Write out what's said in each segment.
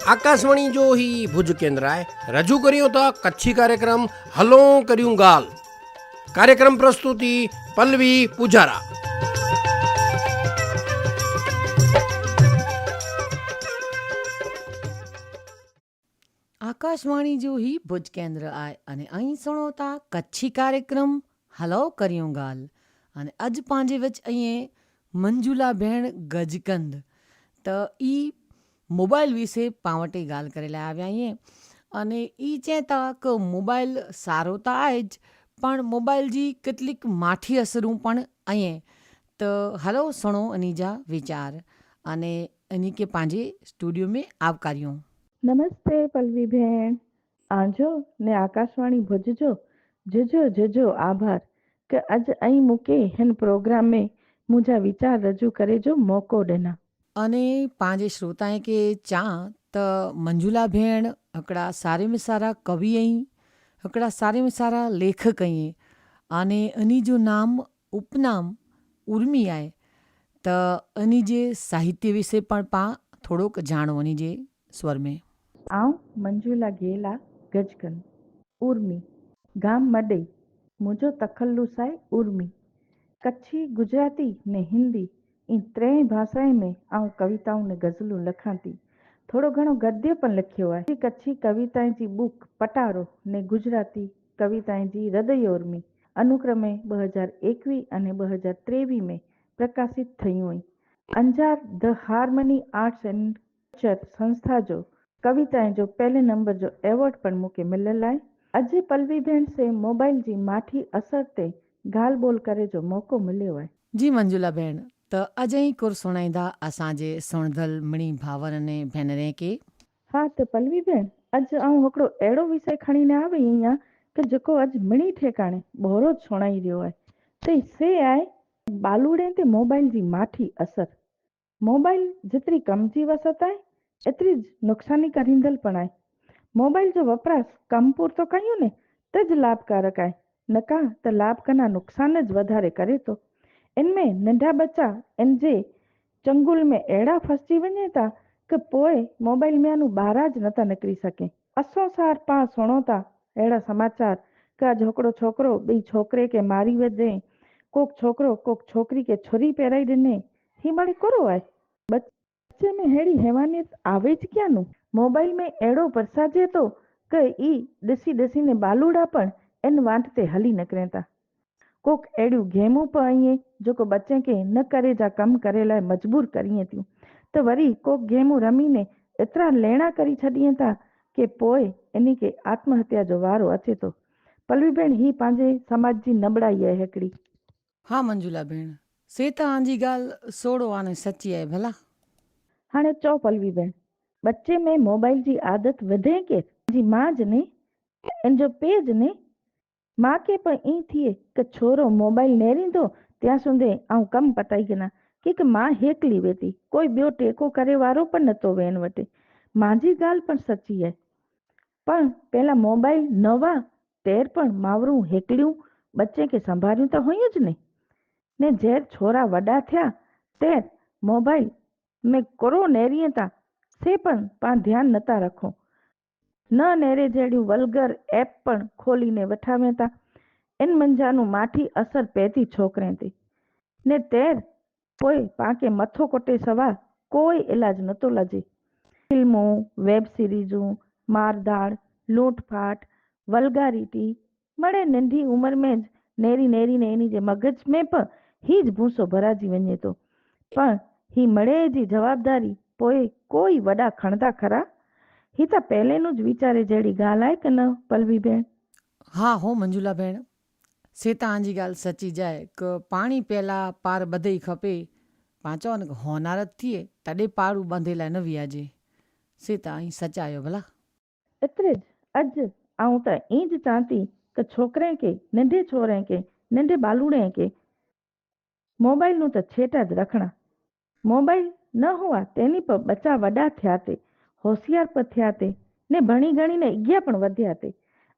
आकाशवाणी जो ही भुज केंद्र आहे रजू करियो था कच्छी कार्यक्रम हलो करियूं गाल। कार्यक्रम प्रस्तुति पल्लवी पुजारा। આકાશવાણી જો હી ભુજ કેન્દ્ર આય અને અહીં સુણો તા કચ્છી કાર્યક્રમ હલો કર્યું ગાલ અને અજ પાંજે વચ અહીં મંજુલા બેન ગજકંદ તો ઈ મોબાઈલ વિશે પાવટે ગાલ કરેલા આવ્યા અહીં અને ઈ ચેતા કે મોબાઈલ સારો તો આય જ પણ મોબાઈલ જી કેટલીક માઠી અસરું પણ અહીં તો હલો સુણો અનીજા વિચાર અને એની કે પાંજે સ્ટુડિયો में આવકાર્યું। નમસ્તે પલ્લવી બેન, આજો ને આકાશવાણી ભુજજો જજો જજો આભાર કે આજ અહીં મૂકે હિન પ્રોગ્રાम में मुझा विचार रजू करे जो मौको ॾिना। અને પાંજે શ્રોતાએ કે ચા त मंजुला भेण हिकिड़ा सारे में सारा कवि आहीं, हिकिड़ा सारे में सारा लेखक आहीं अने इन्ही जो नाम उपनाम उर्मी आहे त इन्ही जे साहित्य विषय पण पां थोड़ोक जाणो इन्ही जे स्वर में। आऊं मंजूला गेला गजकन उर्मी गाम मडई मुझो तखल्लुस आहे उर्मी कच्छी गुजराती ने हिंदी इन त्रेई भाषाएं में आऊं कविताऊं ने गज़लूं लखां थी। थोड़ो घणो गद्य पण लिखियो आहे। कच्छी कविताएं जी बुक पटारो ने गुजराती कविताएं जी हृदय उर्मी अनुक्रमे 2021 અને 2023 में प्रकाशित थयूं हुई। Anjar the harmony arts and culture संस्था जो कविताएं जो पहले नंबर जो एवॉर्ड पण मूंखे मिलियल आहे। अॼु पल्लवी भेण से मोबाइल जी माठी असर ते ॻाल्हि ॿोल करे जो मौको मिलियो आहे। जी मंजुला भेण, त अजई कुर सुणाईंदा असांजे सुणदल मिणी भावर ने भेनरे के। हा त पल्लवी भेण, अॼु आऊं हिकिड़ो अहिड़ो विषय खणी न आई आहियां कि जेको अॼु मिणी ठेकाणे बोरो सुणाई रहियो आहे। त से आहे बालूड़े ते मोबाइल जी माठी असर। मोबाइल जेतिरी कम जी वसत आहे एतिरी नुक़सानी करींदल पण आहे। मोबाइल जो वपराश कम पूरतो कयूं ने त ज लाभकारक आहे, न का त लाभ कना नुक़सान ज वधारे करे थो। इनमें नंढा बच्चा इन जे चंगुल में अहिड़ा फसिजी वञे था कि पोइ मोबाइल में अनु ॿाहिरां ज नथा निकिरी सघे। असो सार पाण सुणो था अहिड़ा समाचार कि अॼु हिकिड़ो छोकिरो ॿई छोकिरे खे मारी वञे, कोक छोकिरो कोक छोकिरी खे छुरी पहिराई ॾिने। ही माणे कोरो आहे। बच्चे में अहिड़ी हैवानियत आवे ज क्या नु। मोबाइल में अहिड़ो बरसाजे थो कि ई ॾिसी ॾिसी ने बालूड़ा पण इन वाट ते हली निकिरे था। कोक अहिड़ियूं गेमूं पियूं आहिनि जेको बच्चे खे न करे जा कम करे लाइ मजबूर करिए थियूं त वरी कोक गेमूं रमी ने एतिरा लेणा करी छॾिए था कि पोइ इन खे आत्महत्या जो वारो अचे थो। पल्लवी भेण, ही पंहिंजे समाज जी नबड़ाई आहे हिकिड़ी। हा मंजुला भेण, से त आंजी ॻाल्हि सोड़ो आने सची आहे भला। हाणे चओ पल्लवी भेण, बच्चे में मोबाइल जी आदत वधे के जी मां जने इन जो पेज ने मां के पर ई थिए कि छोरो मोबाइल नेरींदो त्या सुंदे ऐं कम पताई गिना कि मां हेकली वेठी, कोई ॿियो टेको करे वारो पण नथो वेन वटे। मुंहिंजी ॻाल्हि पण सची आहे, पण पहिला मोबाइल न हुआ तेर पण मावरूं हेकलियूं बच्चे खे संभालियूं त हुयूं ज ने जेर छोरा वॾा थिया तेर मोबाइल में कोरो नेरीअ था से पण पाण ध्यानु नथा रखो। न नेरे जहिड़ियूं वल्गर ऐप पण खोलीने वेठा वेंदा। इन मंझानू माठी असर पए थी छोकिरे ते ने तेर पोइ पाण खे मथो कोटे सवा कोई इलाज नथो लॻे। फिल्मूं, वेब सीरीज़ूं, मारधाड़, लूटफाट, वल्गारिटी मड़े नंढी उमिरि में नेरी नेरी ने इन जे मगज में पण ही ज भूसो भराजी वञे थो। पण ही मड़े जी जवाबदारी पोइ कोई वॾा खणंदा खरा। ही त पहिलेनु ज वीचारे जहिड़ी ॻाल्हि आहे कि न पल्लवी भेण? हा हो मंजुला भेण, से त आंजी ॻाल्हि सची जाए कि पाणी पहिला पार ॿधई खपे। पाण चओ न होनारत थिए तॾहिं पारू ॿंधे लाइ न वियाजे। से त आई सचायो भला। एतिरे अॼु आऊं त ईं ज चां थी कि छोकिरे खे, नंढे छोरे खे, नंढे बालूड़े खे मोबाइल नु त छेटा ज रखणा। मोबाइल न हुआ तेनी पर बच्चा वॾा थिया ते, होशियार पर थिया ते ने भणी घणी ने अॻियां पण वधिया ते।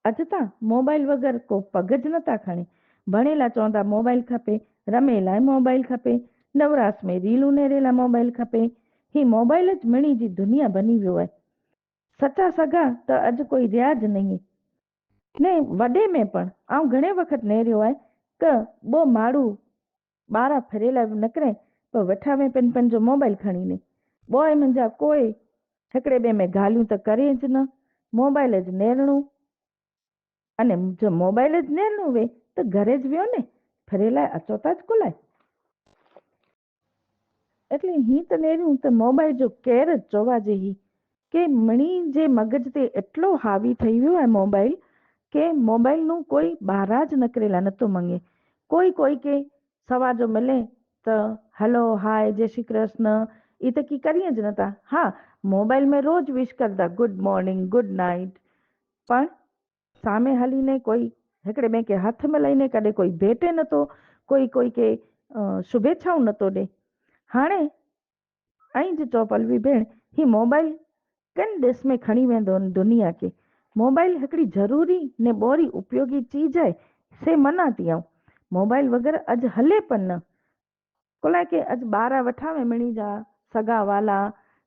अॼु त मोबाइल वग़ैरह को पग ज नथा खणे। भणेला चवंदा मोबाइल खपे, रमे लाइ मोबाइल खपे, नवरास में रीलूं नेरेला मोबाइल खपे। ही मोबाइल ज मिणी जी दुनिया बनी वियो आहे। सचा सगा त अॼु कोई रहिया ज नहीं ने वॾे में पण आउं घणे वक़्तु नेरियो आहे त ॿ माण्हू ॿार फिरेला निकिरे पर वेठा वे पंहिंजो मोबाइल खणी ने ॿोए मुंहिंजा कोई हिकिड़े ॿिए में ॻाल्हियूं त करे ज न, मोबाइल ज नेरणो अने जो मोबाइल ज नेरणो वे त घरे ज वियो ने ફરેલા અચો તા જ ખુલાય એટલે ही त नेरियूं त मोबाइल जो केर ज जोवा जेही કે મણી જે મગજ તે એટલો હાવી થઈ વિયો आहे મોબાઈલ કે મોબાઈલનું કોઈ બહાર જ નકરેલા નતો મંગે કોઈ કે સવા જો મિલે તો હલો હાય જય શ્રી કૃષ્ણ એ તો કી કરીએ જ નતા હા મોબાઈલ में रोज विश करदा गुड मॉर्निंग गुड नाइट पण सामे हलीने कोई हिकिड़े ॿिए खे हथ मिलाईने कॾहिं कोई भेटे नथो कोई के शुभेच्छाऊं नथो ॾे हाणे ऐं जो चओ पलवी भेण ही मोबाइल किन ॾिस में खणी वेंदो दुनिया के मोबाइल हिकिड़ी ज़रूरी ने ॿोरी उपयोगी चीज आहे से मना थी आऊं मोबाइल वग़ैरह अॼु हले पण न कोलाए के अॼु ॿार वठा में मिणी जा सगा वाला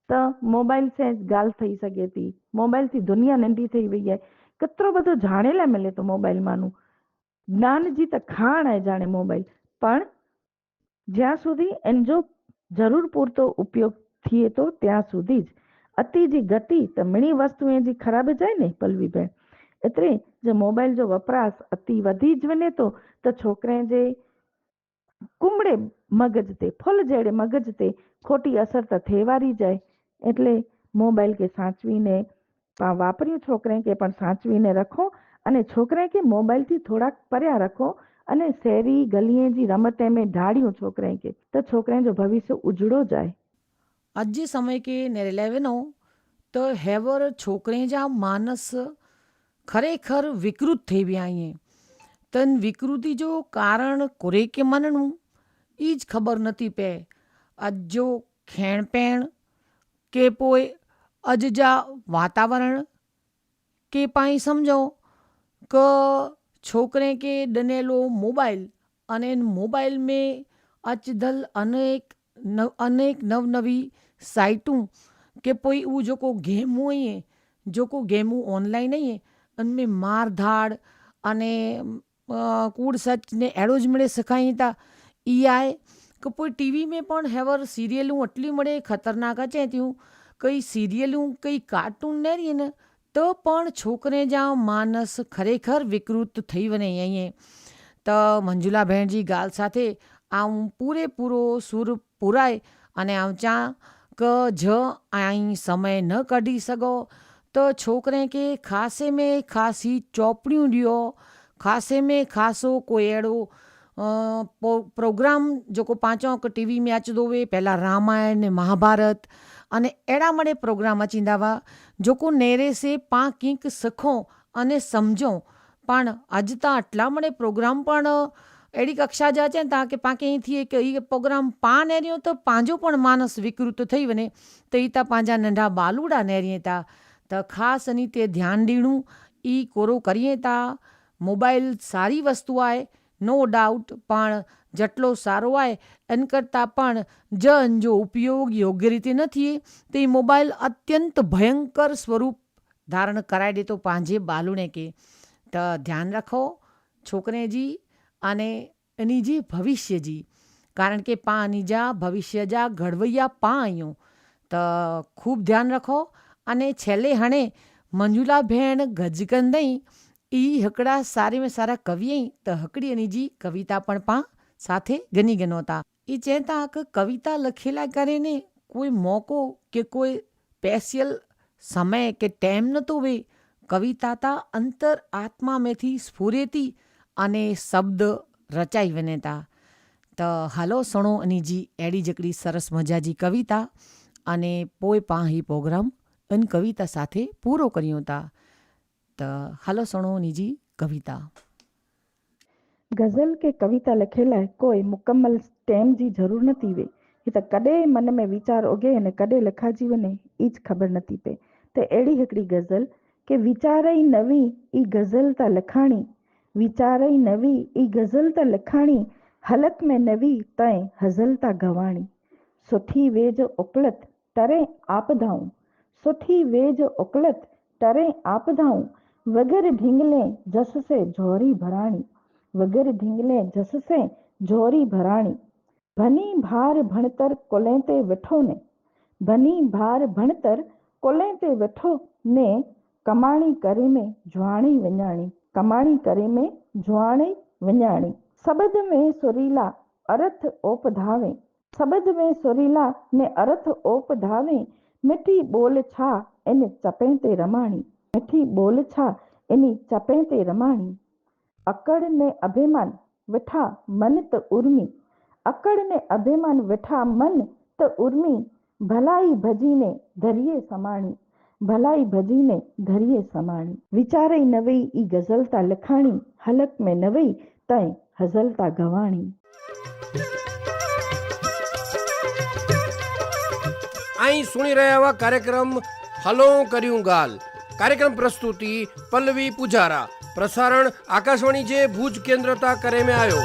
त मोबाइल से ॻाल्हि थी सघे थी मोबाइल थी दुनिया नंढी थी वई आहे केतिरो બધો જાણે लाइ मिले थो मोबाइल माण्हू જ્ઞાન जी त ખાણ आहे જાણે મોબાઈલ પણ જ્યાં સુધી એનો જરૂર પૂરતો ઉપયોગ थिए थो ત્યાં સુધી જ अति जी गति त मिणी वस्तुएं जी ख़राब जाए ने पलवी भेण एतिरे जो मोबाइल जो वपराश अति वधी ज वञे थो त छोकिरे जे कुमड़े मगज ते फुल जहिड़े मगज ते खोटी असर त थिए वारी जाए એટલે મોબાઈલ કે સાચવીને વાપર્યું છોકરે કે પણ સાચવીને રખો અને છોકરે કે મોબાઈલથી થોડાક પર્યા રખો અને શહેરી ગલીએ जी રમતે में ढाड़ियूं छोकिरे खे त छोकिरे जो भविष्य उजड़ो जाए अॼु जे समय के नेरेलाए वञो त हेवर छोकिरे जा मानस खरेखर विकृत थी विया आहिनि तन विकृति जो कारण कुरे के मञणो ई ज ख़बर नथी पए अॼु जो खाइण पीअण के पोइ अॼु जा वातावरण के पाई सम्झो क छोकिरे के ॾिनेलो मोबाइल अने मोबाइल में अचदल अनेक नवनवी साइटूं के पोइ उहो जेको गेमूं आहिनि जेको गेमूं ऑनलाइन आहिनि उनमें मार धाड़ अने कूड़ सच ने अहिड़ो ज मिड़े सेखारीनि था इहा आहे કે પોઈ ટીવી में પણ હેવર સિરિયલું એટલી મળે ખતરનાક અચે थियूं કઈ સિરિયલું કઈ કાર્ટૂન નેરીએ ને તો પણ છોકરે जा માનસ ખરેખર વિકૃત થઈ વञे ईअं त મંજુલા भेण जी ॻाल्हि સાથે આऊं પૂરેપૂરો સુર પુરાય અને આऊं चा क ज आई समय न कढी सघो त छोकिरे खे खासे में ख़ासी चौपड़ियूं ॾियो खासे में ख़ासो कोई अहिड़ो प्रोग्राम जेको पांचो टीवी में अचंदो हुए पहिला रामायण महाभारत अने अहिड़ा मड़े प्रोग्राम अचींदा हुआ जेको नेरे से पाण कींक सिखो अने सम्झो पण अॼु त अटला मड़े प्रोग्राम पण अहिड़ी कक्षा जा अचनि था की पाण खे ईअं थिए की इहे प्रोग्राम पाण नेरियो त पंहिंजो पण मानस विकृत थी वञे त ई त पंहिंजा नंढा बालूड़ा नेरिए था त ख़ासि इन ते ध्यानु ॾियणो ई कोरो करिए था मोबाइल सारी वस्तु आहे नो डाउट पण જેટલો સારો आहे इन करता पण जन जो उपयोग योग्य रीते न थिए तो ये मोबाइल अत्यंत भयंकर स्वरूप धारण कराए ॾे थो पंहिंजे बालूणे खे त ध्यानु रखो छोकिरे जी अने इन जी भविष्य जी कारण के पाण इन जा भविष्य जा घड़वैया पाण आहियूं त खूब ध्यानु रखो अने छेले हाणे मंजुला भेण गजकंदई ई हिकिड़ा सारे में सारा कवि आहिनि त हिकिड़ी इन जी कविता पण पाण સાથે ગની ગનો હતા એ ચહેતા કે કવિતા લખેલા કરે ને કોઈ મોકો કે કોઈ સ્પેશિયલ સમય કે ટાઈમ નહોતો વે કવિતા તા અંતર આત્મા મેથી સ્ફુરેતી અને શબ્દ રચાઈ વને તા તો હાલો સણો એની જી એડી જકડી સરસ મજાજી કવિતા અને પોઈ પા ही પ્રોગ્રામ એન કવિતા સાથે પૂરો કર્યો તા તો હાલો સણો એની જી કવિતા गज़ल के कविता लिखे लाइ कोई मुकमल टाइम जी ज़रूर नथी वे ही त कॾहिं मन में वीचार उगे अने कॾहिं लिखाइजी वञे ई ज ख़बर नथी पए त अहिड़ी हिकिड़ी गज़ल के वीचार ई नवी ई गज़ल त लिखाणी वीचार ई नवी ई गज़ल त लिखाणी हलक में नवी तय हज़लता गवाणी सुठी वेज उकलत तरे आपदाऊं सुठी वेज उकलत तरे आपदाऊं वगर ढिंगले जस से झोरी भराणी वगर ढिंगले जस से झोरी भराणी भनी भार भणतर कोलें ते वेठो ने भनी भार भणतर कोलें ते वेठो ने कमाणी करे में जुआणी विञाणी कमाणी करे में जुआणी विञाणी सबद में सुरीला अर्थ ओप धावे सबद में सुरीला ने अर्थ ओप धावे मिठी बोल छा इन चपें ते रमाणी मिठी बोल छा इन चपें ते रमाणी अकड़ ने अभिमान विठा मन त उर्मी अकड़ ने अभिमान विठा मन त उर्मी भलाई भजीने धरिए समाणी भलाई भजीने धरिए समाणी विचारे न वई ई गज़लता लिखाणी हलक में न वई तंहिं हज़लता गवाणी। અહીં સુણી રહ્યા એવા કાર્યક્રમ હલો કર્યું ગાલ કાર્યક્રમ પ્રસ્તુતિ પલ્લવી પૂજારા પ્રસારણ આકાશવાણી જે ભુજ કેન્દ્રતા કરે में आयो।